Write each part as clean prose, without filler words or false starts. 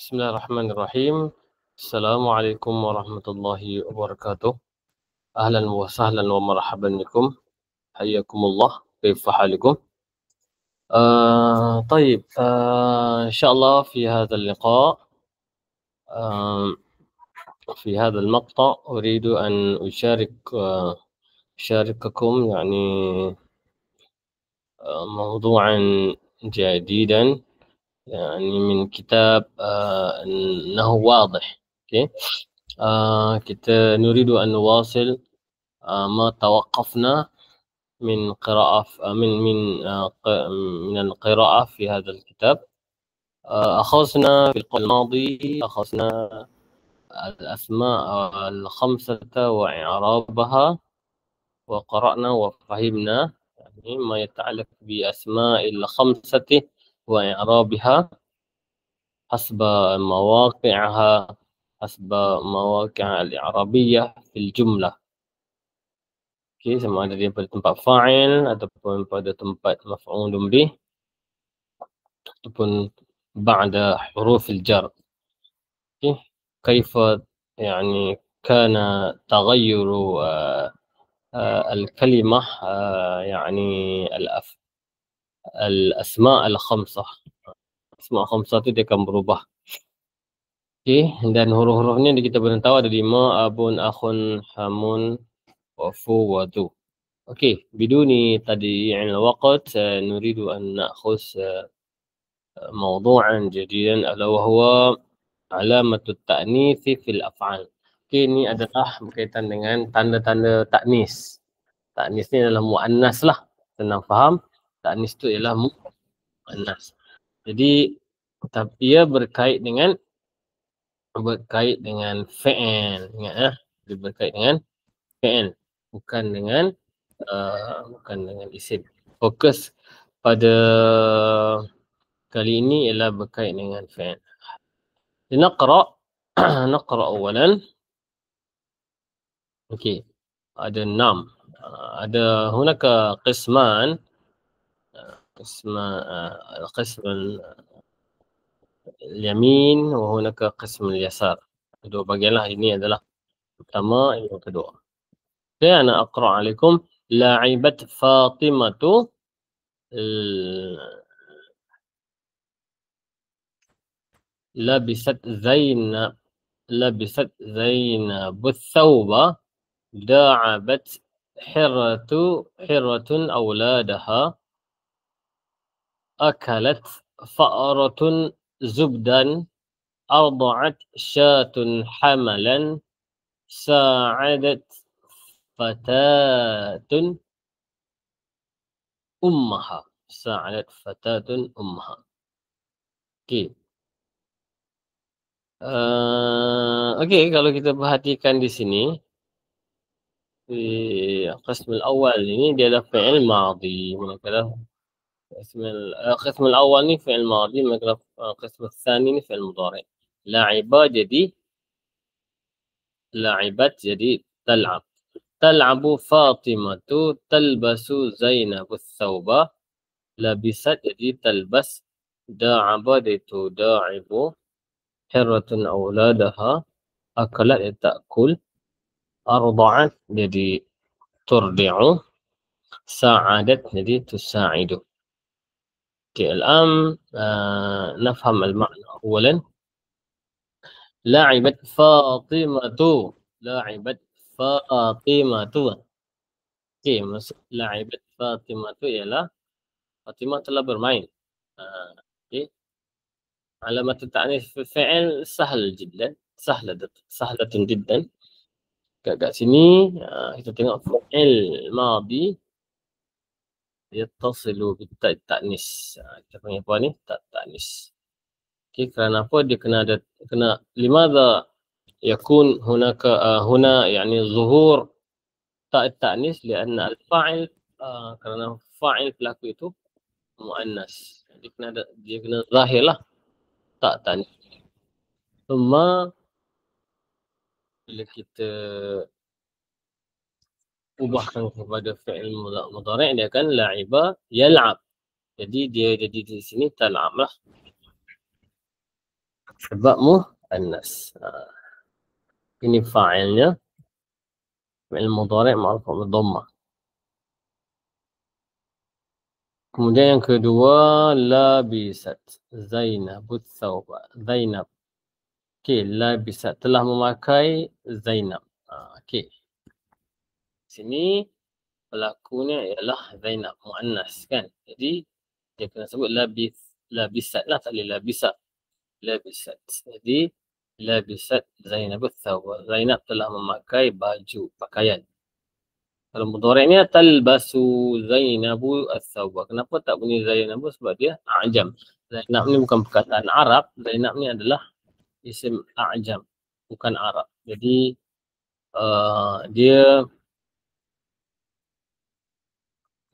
Bismillahirrahmanirrahim. Assalamualaikum warahmatullahi wabarakatuh. Ahlan wa sahlan wa marhaban bikum. Hayyakumullah. Kaifa halikum? طيب إن شاء الله في هذا اللقاء في هذا المقطع أريد أن أشارككم يعني موضوعا جديدا يعني من كتاب أنه واضح. Okay. kita نريد أن نواصل ما توقفنا من قراءة من القراءة في هذا الكتاب. أخذنا في اللقاء الماضي الأسماء الخمسة وإعرابها، وقرأنا وفهمنا يعني ما يتعلق بأسماء الخمسة وإعرابها حسب مواقعها، حسب مواقع الإعرابية في الجملة. Okay, sama ada dia pada tempat fa'il ataupun pada tempat maf'ulun bih ataupun ba'da huruf al-jar. Okay. كيف يعني كان تغير الكلمة يعني الأسماء الخمسة. Asma' khamsah itu dia akan berubah. Okay. Dan huruf-hurufnya kita boleh tahu ada 5, abun, akhun, hamun, wafu, wadu. Okay. بدون تضييع الوقت نريد أن نأخذ موضوعا جديدا ألا وهو علامة التأنيث في الأفعال. Okay, ini adalah berkaitan dengan tanda-tanda taknis. Taknis ni adalah mu'annas lah. Senang faham. Taknis tu ialah mu'annas. Jadi ia berkait dengan fi'il. Ingat ya. Dia berkait dengan fi'il. Bukan dengan isim. Fokus pada kali ini ialah berkait dengan fi'il. نقرأ أولا. Okay. Ada 6. Ada هناك قسمان. قسم اليمين وهناك قسم اليسار. Kedua bagianlah, ini adalah pertama, ini yang kedua. Okay, أنا أقرأ عليكم. لعبت فاطمة لبست زينب الثوب. داعبت حرة أولادها. أكلت فأرة زبدا. أرضعت شاة حملا. ساعدت فتاة أمها. Okay. Okay, kalau kita perhatikan di sini, di qism al-awwal ini dia ada fi'il madhi. Manakala qism al-awwal ni fi'il madhi, manakala qism al-thani ni fi'il mudhari'. La'ibat jadi tal'ab. Tal'abu Fatimatu talbasu Zainabu thawba. Labisat jadi talbas. Da'aba itu da'ibu. Hirratun awladaha. Akalat ta'kul. Arda'at jadi turdi'u. Sa'adat jadi tusa'idu. Okay, الآن نفهم المعنى. أولا لعبت فاطمة. Okay, maksud la'ibat Fatimah tu ialah Fatimah telah bermain. Okay. علامة التأنيث في الفعل سهل جدا. سهلة جدا. Kat sini kita tengok fi'il madhi yattasilu bit ta'nis. Kita panggil apa ni? Ta'nis. Okay, kerana apa dia kena limadha yakun hunaka huna yani zuhur ta'nis lianna al-fa'il kerana fa'il pelaku itu muannas. Dia kena zahir lah ta'nis. Cuma bila kita ubahkan kepada fi'il mudhari' dia akan la'iba yal'ab. Jadi dia jadi di sini tal'ab lah. Sebab muannas. Ini fa'ilnya. Fi'il mudhari' marfu' bidhammah. Kemudian yang kedua, labisat Zainabut thawba. Zainab. Okey, labisat telah memakai Zainab. Okey. Sini pelakunya ialah Zainab, muannas kan. Jadi dia kena sebut labisat lah, tak boleh labisat. Labisat. Jadi labisat Zainabut thawba. Zainab telah memakai baju, pakaian. Kalau mudhari' talbasu Zainabu as-thawba. Kenapa tak bunyi Zainabu? Sebab dia a'jam. Zainab ni bukan perkataan Arab. Zainab ni adalah isim a'jam, bukan Arab. Jadi dia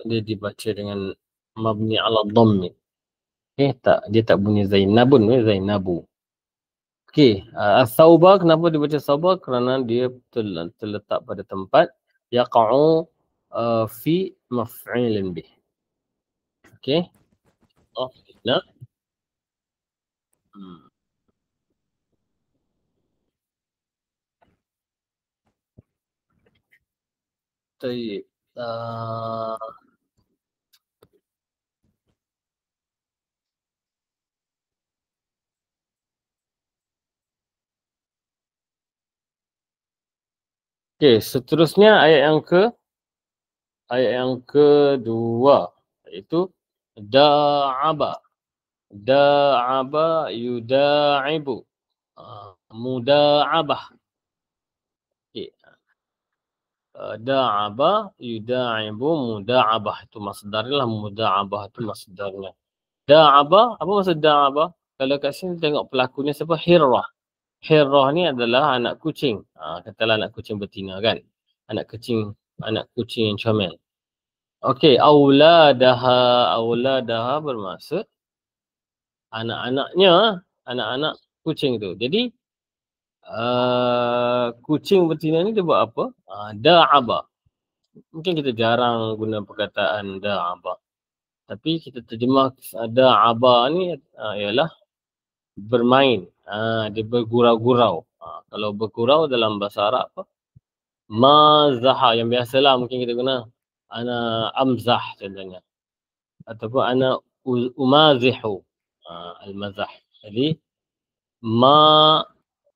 dibaca dengan mabni ala dhammi. Tak, dia tak bunyi Zainabun, Zainabu. Okey, as-thawba, kenapa dibaca thawba? Kerana dia terletak pada tempat yaqa'u fi maf'ilin bih. Okey. Nah. Tayyib. Okey, seterusnya ayat yang kedua, iaitu da'aba. Da'aba yuda'ibu. Muda'abah. Okey. Da'aba yuda'ibu muda'abah. Itu masdarnya lah, muda'abah itu masdarnya. Da'aba, apa maksud da'aba? Kalau kat sini tengok pelakunya siapa? Hirrah. Hirrah ni adalah anak kucing. Katalah anak kucing betina kan. Anak kucing yang comel. Okey, auladaha bermaksud anak-anak kucing tu. Jadi kucing betina ni dia buat apa? Da'aba. Mungkin kita jarang guna perkataan da'aba. Tapi kita terjemah da'aba ni ialah bermain. Dia bergurau-gurau. Kalau bergurau dalam bahasa Arab apa? Mazaha, yang biasalah mungkin kita guna ana amzah contohnya. Ataupun ana umazihu. Al-mazah. Jadi mazaha.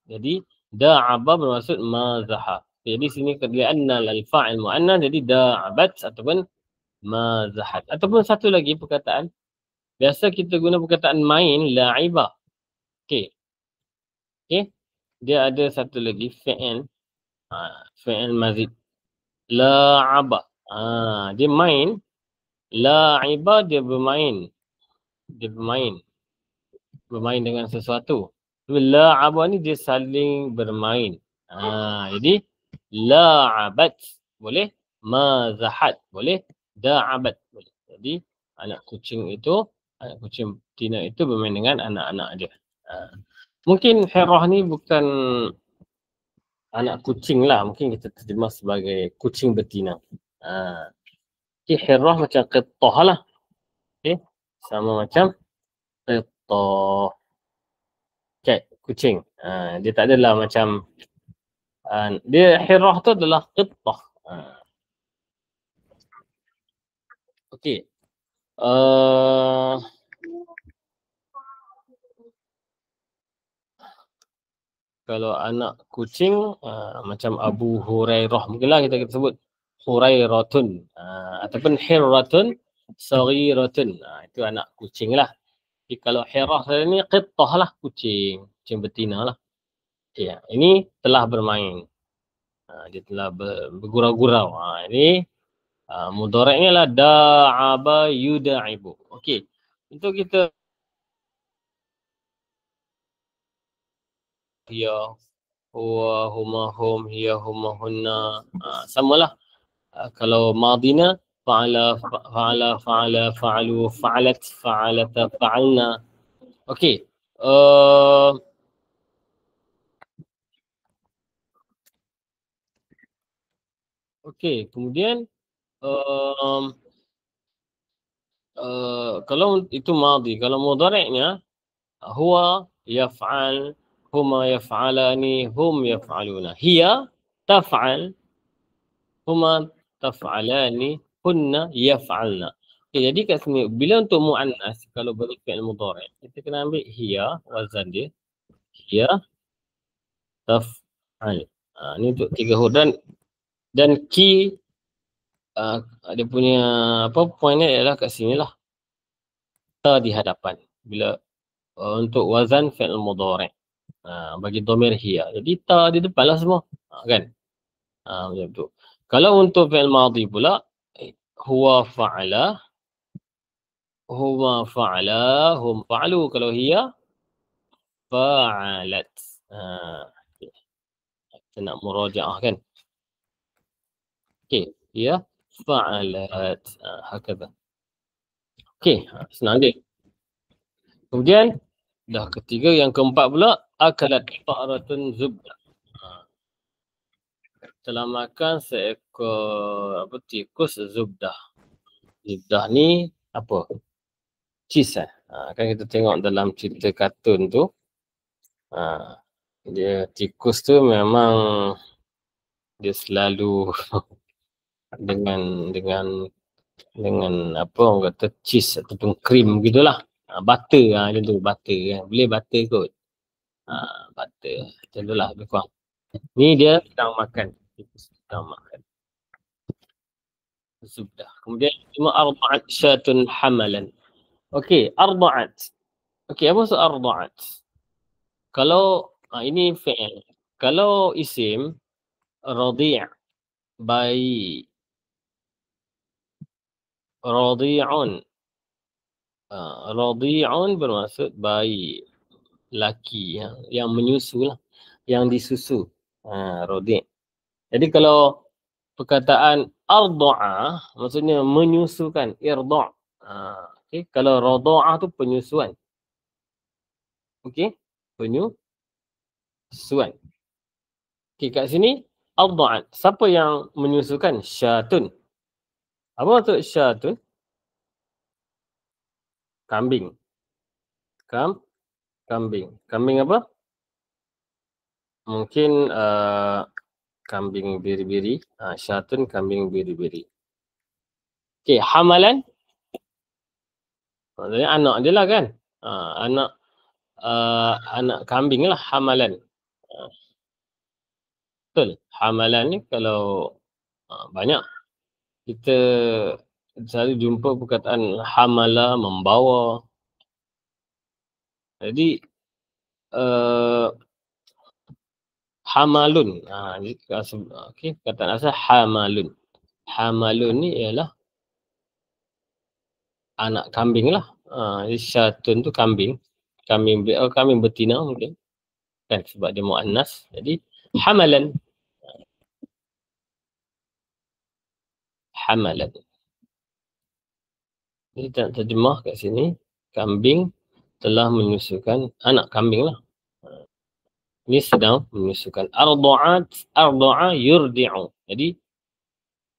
Jadi da'aba bermaksud mazaha. Jadi sini li'anna al-fa'il mu'annas, jadi da'abat ataupun mazahat. Ataupun satu lagi perkataan. Biasa kita guna perkataan main, la'iba. Okey. Dia ada satu lagi fi'il. Fi'il mazid. La'aba. Dia main. La'iba dia bermain. Dia bermain dengan sesuatu. La'aba ni dia saling bermain. Jadi la'abat boleh, mazahat boleh, da'abat boleh. Jadi anak kucing betina itu bermain dengan anak-anak dia. Mungkin Hirrah ni bukan anak kucing lah, mungkin kita terjemah sebagai kucing betina. Hirrah macam qittah lah. Sama macam qittah. Cat, kucing. Dia tak adalah macam dia Hirrah tu adalah qittah. Okey. Kalau anak kucing macam Abu Hurairah, mungkinlah kita sebut Hurairatun ataupun Hirratun Saghiratun. Itu anak kucing lah. Jadi kalau Hirrah ni qittah lah, kucing betina lah. Okay, ini telah bermain. Dia telah bergurau-gurau. Ini mudhari'nya lah da'aba yuda'ibu. Okey. Untuk kita hiya huwa huma hum hiya huma hunna, samalah. Kalau madina fa'ala fa'alu fa'alat fa'alata fa'alna. Okey. Okey, kemudian kalau itu madhi, kalau mudhari'nya Huwa yaf'al, huma yaf'alani, hum yaf'aluna. Hiya taf'al, huma taf'alani, hunna yaf'alna. Okay, jadi kat sini bila untuk muannas kalau bagi fi'il mudhari' kita kena ambil hiya wazan dia. Hiya taf'al. Ni untuk 3 huruf dan key dia punya point dia adalah kat sini lah. Ta di hadapan. Bila untuk wazan fi'il mudhari'. Bagi dhamir hiya. Jadi ta di depan lah semua. Kan? Macam tu. Kalau untuk fi'il madhi pula, huwa fa'ala, huma fa'ala, hum fa'alu. Kalau hiya fa'alat. Okay. Kita nak murajaah kan? Okay. Hiya fa'alat. Hakadha. Okay. Senang dia. Kemudian, dah ketiga, yang keempat pula, akalat fa'ratun zubda. Telah makan seekor tikus zubdah. Zubdah ni apa? Cheese kan kita tengok dalam cerita kartun tu. Dia tikus tu memang dia selalu dengan apa orang kata cheese ataupun krim gitulah. Butter macam tu, butter kan. Boleh butter kot. Butter. Macam tu lah lebih kurang. Ni dia sedang makan. Tikus sedang makan. Zubdah. Kemudian cuma arba'at syatun hamalan. Okey, arba'at. Okey, apa maksud arba'at? Kalau ini fi'il. Kalau isim radi' bayi. Radi'un. Radi'un bermaksud bayi. Laki yang menyusu lah. Yang disusu. Radi'. Jadi kalau perkataan arda'ah maksudnya menyusukan. Irda'. Okay. Kalau rada'ah tu penyusuan. Okey. Penyusuan. Okey, kat sini arda'at. Siapa yang menyusukan? Syatun. Apa maksud syatun? Kambing. Kambing. Kambing apa? Mungkin kambing biri-biri. Syatun kambing biri-biri. Okey, hamalan. Maksudnya anak dia lah kan. Anak kambing lah hamalan. Betul. Hamalan ni kalau banyak kita selalu jumpa perkataan hamala, membawa. Jadi hamalun. Okey, perkataan asal hamalun. Hamalun ni ialah anak kambing lah. Jadi syatun tu kambing. Kambing betina mungkin. Kan sebab dia muannas. Jadi hamalan. Hamalan. Jadi tak terjemah kat sini. Kambing telah menyusukan anak kambing lah. Ini sedang menyusukan. Arda'a yurdi'u. Jadi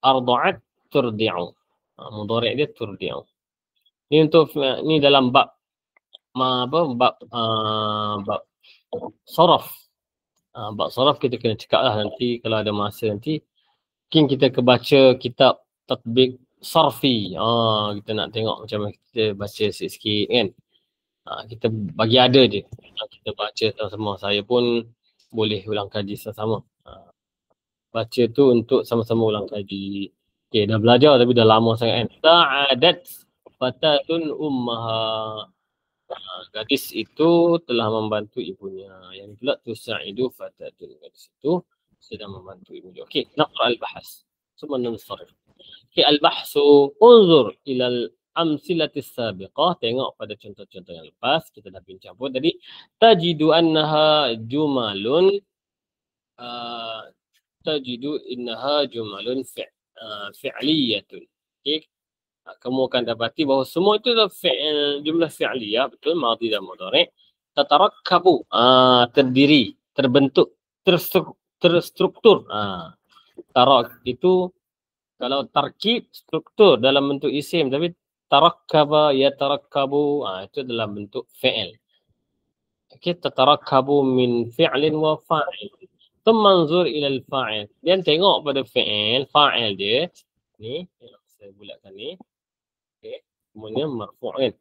arda'at turdi'u. Mudhari' dia turdi'u. Ni untuk ni dalam bab saraf. Bab saraf kita kena cakap lah nanti kalau ada masa nanti. Mungkin kita kebaca kitab tatbik sarfi. Kita nak tengok macam mana kita baca sikit-sikit kan. Kita bagi ada je. Kita baca sama-sama. Saya pun boleh ulang kaji sama-sama. Baca tu untuk sama-sama ulang kaji. Okay, dah belajar tapi dah lama sangat kan. Sa'adat fatatun ummaha. Gadis itu telah membantu ibunya. Yang pula tusa'idu fatatun. Gadis itu sedang membantu ibunya. Okey, naqra al-bahas. Summa nansarif. Okey, al-bahsu unzur ila al-amsilati sabiqah. Tengok pada contoh-contoh yang lepas. Kita dah bincang pun tadi. Tajidu annaha jumalun. Tajidu innaha jumalun fi'liyatun. Okey. Kamu akan dapati bahawa semua itu adalah jumlah fi'liyah, betul, madhi dan mudhari'. Tatarakkabu, terdiri, terbentuk, terstruktur. Tarak itu kalau tarkib struktur dalam bentuk isim, tapi tarakkaba, yatarakkabu, itu dalam bentuk fi'il. تتركب من فعل وفاعل. ثم انظر إلى الفاعل. Dan tengok pada fa'il dia. Ni, saya bulatkan ni. Okey, semuanya marfu' kan.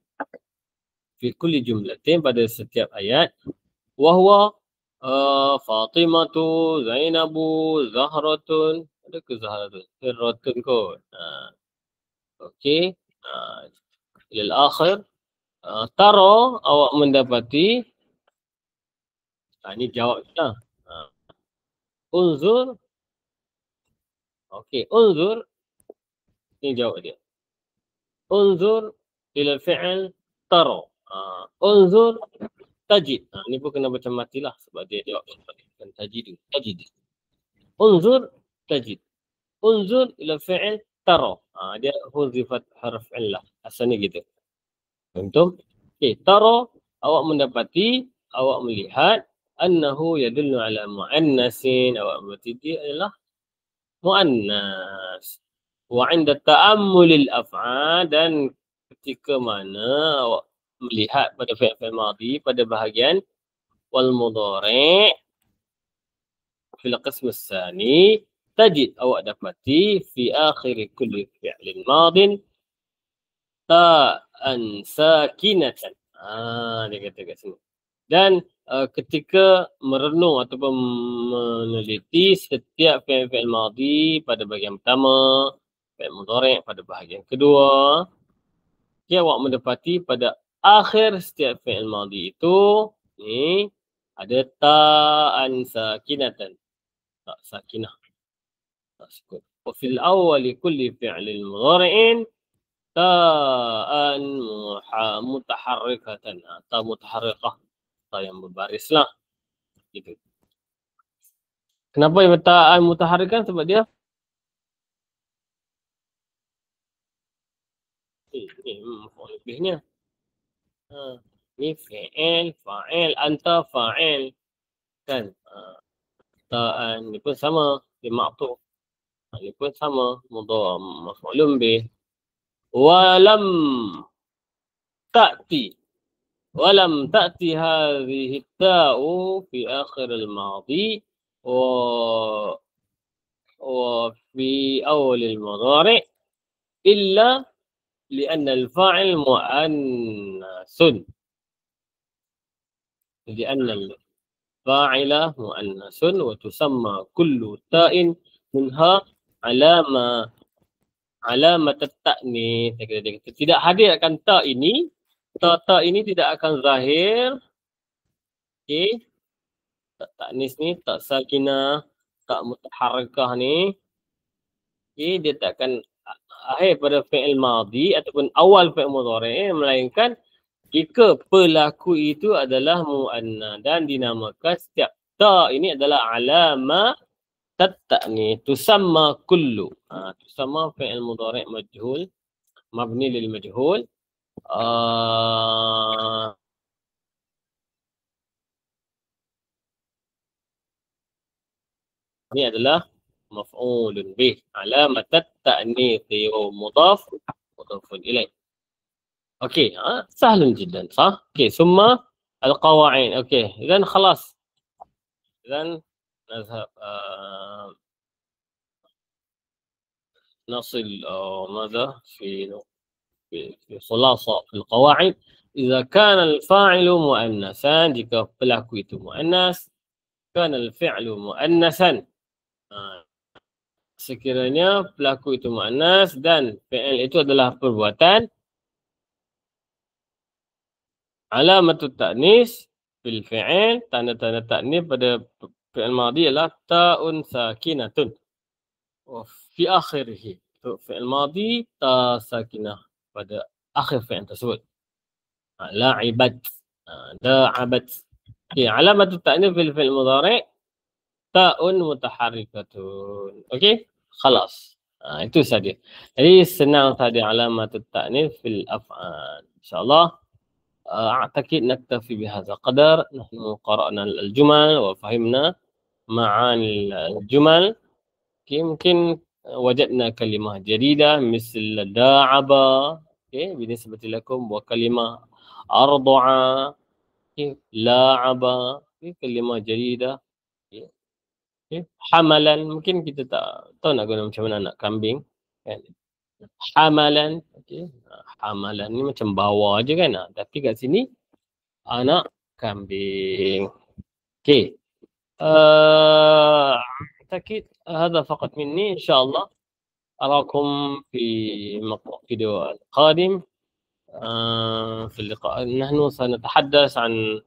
Fi kulli jumlatin, pada setiap ayat. Wahwa Fatimatu, Zainabu, Zahratun. Ada ke Zahratun? Zahratun kot. Okey. Ilal akhir. Tara, awak mendapati. Ini jawab kita. Unzur. Okey, unzur. Ini jawab dia. Unzur ila fi'il tara. Unzur tajid. Ni pun kena baca matilah sebab dia jawab bukan tajid. Tajid. Unzur tajid. Unzur ila fi'il tara. Dia huzifat harf illah. Asalnya gitu. Contoh. Okey, tara, awak mendapati, awak melihat annahu yadullu ala muannasin, awak berarti dia adalah muannas. Wa 'inda ta'ammulil af'al, dan ketika mana awak melihat pada fi'il madhi pada bahagian wal mudhari' fil qism tsani, tajid, awak dapati fi akhir kulli fi'lin madin ta'an sakinatan. Dia kata kat sini. Dan ketika merenung ataupun meneliti setiap fi'il madhi pada bahagian pertama, fi'il mudhari' pada bahagian kedua, awak mendapati pada akhir setiap fi'il madhi itu ni ada ta'an sakinatan. Tak sakinah. Tak sukun. Wa fil awwali kulli fi'lin mudhari'in ta'an mutaharrikatan. Ta mutaharrikah. Yang berbaris lah. Gitu. Kenapa yang ta'an mutaharrikan? Sebab dia ni maf'ul bihnya. Ni fi'il, fa'il, anta fa'il. Kan? Ta'an ni pun sama. Dia ma'tuf. Ni pun sama. Mudhari' maf'ulun bih. Walam ta'ti. ولم تأتي هذه التاء في آخر الماضي وفي أول المضارع إلا لأن الفاعل مؤنث. لأن الفاعل مؤنث وتسمى كل تاء منها علامة التأنيث. Tidak hadirkan ta ini. Ta ini tidak akan zahir. Okey. Tak ta'nis ni, tak sakinah, tak mutaharrikah ni. Okey, dia tak akan akhir pada fi'il madhi ataupun awal fi'il mudhari', melainkan jika pelaku itu adalah mu'annas dan dinamakan setiap ta ini adalah alama ta'ni. Tusamma kullu. Tusamma fi'il mudhari' majhul, mabni lil majhul. Ini adalah maf'ulun bih, alamat ta'nithi wa mudhaf mudhafun ilaih. Okey, sahlun jiddan, sah? Okey, summa al-qawa'id. Okey, idan khalas. Idan نذهب نصل ماذا في خلاصة في القواعد. إذا كان الفاعل مؤنثا، jika pelaku itu muannas, كان الفعل مؤنثا. Sekiranya pelaku itu muannas dan fi'il itu adalah perbuatan, alamatut ta'nis fil fi'il, tanda-tanda ta'nis pada fi'il madhi adalah ta'un sakinatun. Fi akhirih, fi'il madhi ta sakinah pada akhir fi'il tersebut. La'ibat, da'abat. Okay, alamatut ta'nis fil fi'il mudhari' ta'un mutaharrikatun. Okey, khalas. Itu saja. Jadi senang saja alamatut ta'nis fil af'al. InsyaAllah أعتقد نكتفي بهذا القدر. نحن قرأنا الجمل وفهمنا معاني الجمل. يمكن وجدنا كلمة جديدة مثل داعب بالنسبة لكم، وكلمة أرضع okay. La'aba, okay. Kalimah jadidah. Okay. Okay. Hamalan, mungkin kita tak tahu nak guna macam mana anak kambing. Kan? Hamalan, okay. Hamalan ni macam bawa je kan. Tapi kat sini, anak kambing. Okay. أعتقد هذا فقط مني إن شاء الله أراكم في فيديو القادم في اللقاء. نحن سنتحدث عن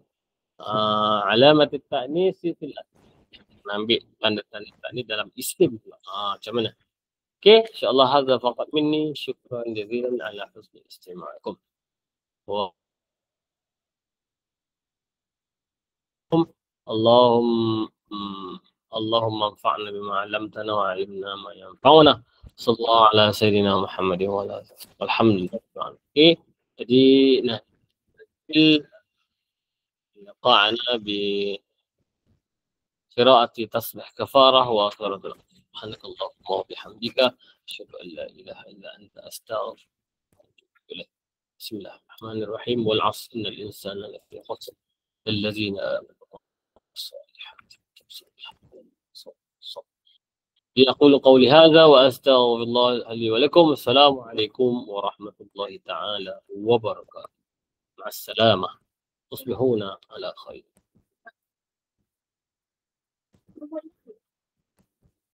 علامة التأنيث في الأسماء. نambil tanda-tanda taknis dalam isim pula. Macam mana? Okay, insyaAllah هذا فقط مني. شكرا جزيلا على حسن استماعكم. اللهم انفعنا بما علمتنا وعلمنا ما ينفعنا. صلى الله على سيدنا محمد وعلى آله والحمد لله. Okay, jadi لقاءنا بقراءة تصبح كفارة وآخرة. سبحانك اللهم وبحمدك أشهد أن لا إله إلا أنت أستغفرك وأتوب إليك. بسم الله الرحمن الرحيم. والعصر إن الإنسان لفي خسر الذين آمنوا الصالحات. أقول قولي هذا وأستغفر الله لي ولكم. السلام عليكم ورحمة الله تعالى وبركاته. مع السلامة. تصبحون على خير.